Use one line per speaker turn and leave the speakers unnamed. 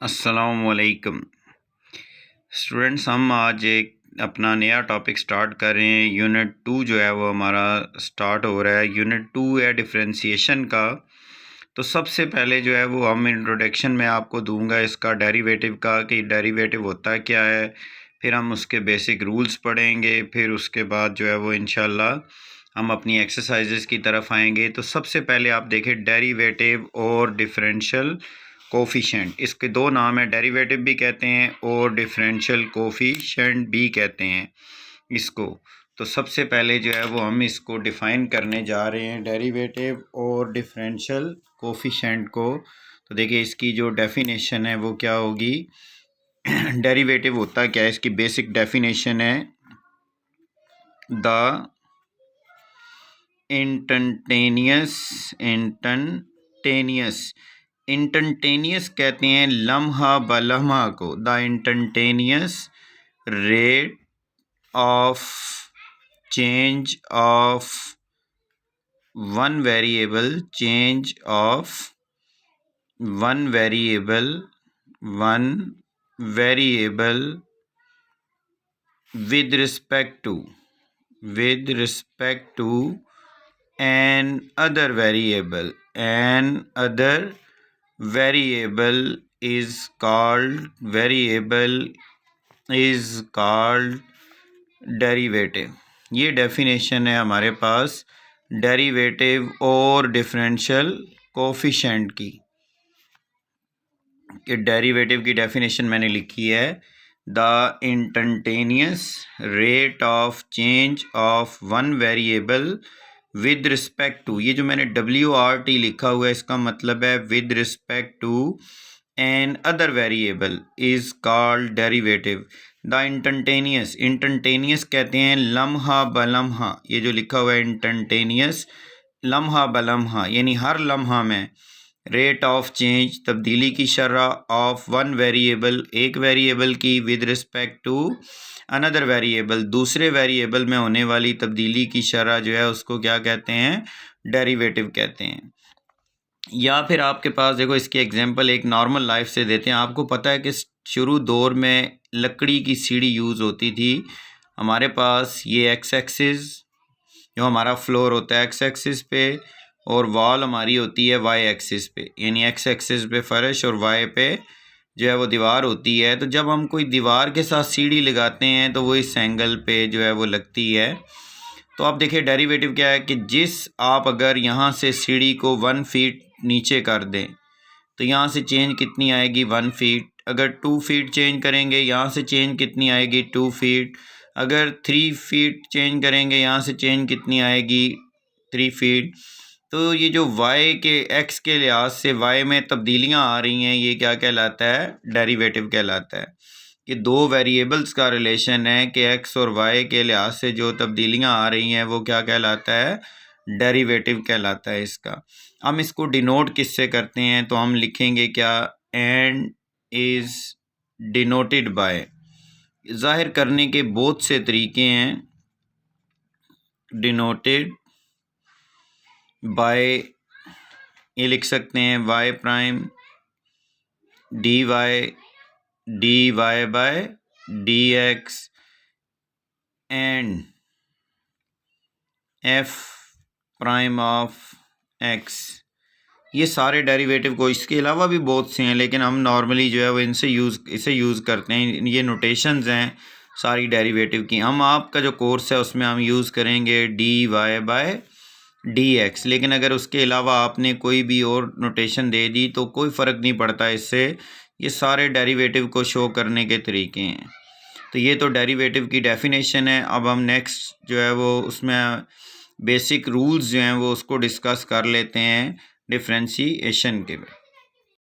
अस्सलामुअलैकुम स्टूडेंट्स, हम आज एक अपना नया टॉपिक स्टार्ट कर रहे हैं। यूनिट 2 जो है वो हमारा स्टार्ट हो रहा है। यूनिट 2 है डिफरेंशिएशन का। तो सबसे पहले जो है वो हम इंट्रोडक्शन में आपको दूंगा इसका डेरिवेटिव का, कि डेरिवेटिव होता क्या है। फिर हम उसके बेसिक रूल्स पढ़ेंगे। फिर उसके बाद जो है वो इंशाल्लाह हम अपनी एक्सरसाइजेस की तरफ आएंगे। तो सबसे पहले आप देखें डेरिवेटिव और डिफरेंशियल कोफिशेंट, इसके दो नाम हैं, डेरिवेटिव भी कहते हैं और डिफरेंशियल कोफिशेंट भी कहते हैं इसको। तो सबसे पहले जो है वो हम इसको डिफ़ाइन करने जा रहे हैं, डेरिवेटिव और डिफरेंशियल कोफिशेंट को। तो देखिए इसकी जो डेफिनेशन है वो क्या होगी। डेरिवेटिव होता क्या है, इसकी बेसिक डेफिनेशन है द इंस्टंटेनियस कहते हैं लम्हा बलम्हा को। The instantaneous rate of change of one variable with respect to an other variable is called derivative. ये डेफिनेशन है हमारे पास डेरिवेटिव और डिफरेंशियल कोफिशेंट की। डेरिवेटिव की डेफिनेशन मैंने लिखी है, the instantaneous rate of change of one variable with respect to, ये जो मैंने WRT लिखा हुआ है इसका मतलब है with respect to an other variable is called derivative. The instantaneous कहते हैं लम्हा बलम्हा, ये जो लिखा हुआ है इंस्टंटेनियस लम्हा बलम्हा यानी हर लम्हा में, रेट ऑफ चेंज तब्दीली की शरह ऑफ वन वेरिएबल एक वेरिएबल की, with respect to another variable दूसरे वेरिएबल में होने वाली तब्दीली की शरह जो है उसको क्या कहते हैं, डेरिवेटिव कहते हैं। या फिर आपके पास देखो इसकी एग्जांपल एक नॉर्मल लाइफ से देते हैं। आपको पता है कि शुरू दौर में लकड़ी की सीढ़ी यूज़ होती थी। हमारे पास ये एक्स एक्सिस जो हमारा फ्लोर होता है एक्स एक्सिस पे, और वॉल हमारी होती है वाई एक्सिस पे, यानी एक्स एक्सिस पे फर्श और वाई पे जो है वो दीवार होती है। तो जब हम कोई दीवार के साथ सीढ़ी लगाते हैं तो वो इस एंगल पे जो है वो लगती है। तो आप देखिए डेरिवेटिव क्या है कि जिस आप अगर यहाँ से सीढ़ी को 1 फीट नीचे कर दें तो यहाँ से चेंज कितनी आएगी 1 फीट। अगर 2 फीट चेंज करेंगे यहाँ से चेंज कितनी आएगी 2 फीट। अगर 3 फीट चेंज करेंगे यहाँ से चेंज कितनी आएगी 3 फीट। तो ये जो y के x के लिहाज से y में तब्दीलियाँ आ रही हैं ये क्या कहलाता है, डेरिवेटिव कहलाता है। ये दो वेरिएबल्स का रिलेशन है कि x और y के लिहाज से जो तब्दीलियाँ आ रही हैं वो क्या कहलाता है, डेरिवेटिव कहलाता है इसका। हम इसको डिनोट किससे करते हैं, तो हम लिखेंगे क्या, एंड इज़ डिनोटेड बाय। ज़ाहिर करने के बहुत से तरीके हैं। डिनोटेड बाय ये लिख सकते हैं y prime dy by dx and f prime of x। ये सारे डेरिवेटिव को, इसके अलावा भी बहुत से हैं लेकिन हम नॉर्मली जो है वो इसे यूज़ करते हैं। ये नोटेशंस हैं सारी डेरिवेटिव की। हम आपका जो कोर्स है उसमें हम यूज़ करेंगे dy बाय dx, लेकिन अगर उसके अलावा आपने कोई भी और नोटेशन दे दी तो कोई फ़र्क नहीं पड़ता इससे। ये सारे डेरिवेटिव को शो करने के तरीके हैं। तो ये तो डेरिवेटिव की डेफिनेशन है। अब हम नेक्स्ट जो है वो उसमें बेसिक रूल्स जो हैं वो उसको डिस्कस कर लेते हैं डिफरेंशिएशन के।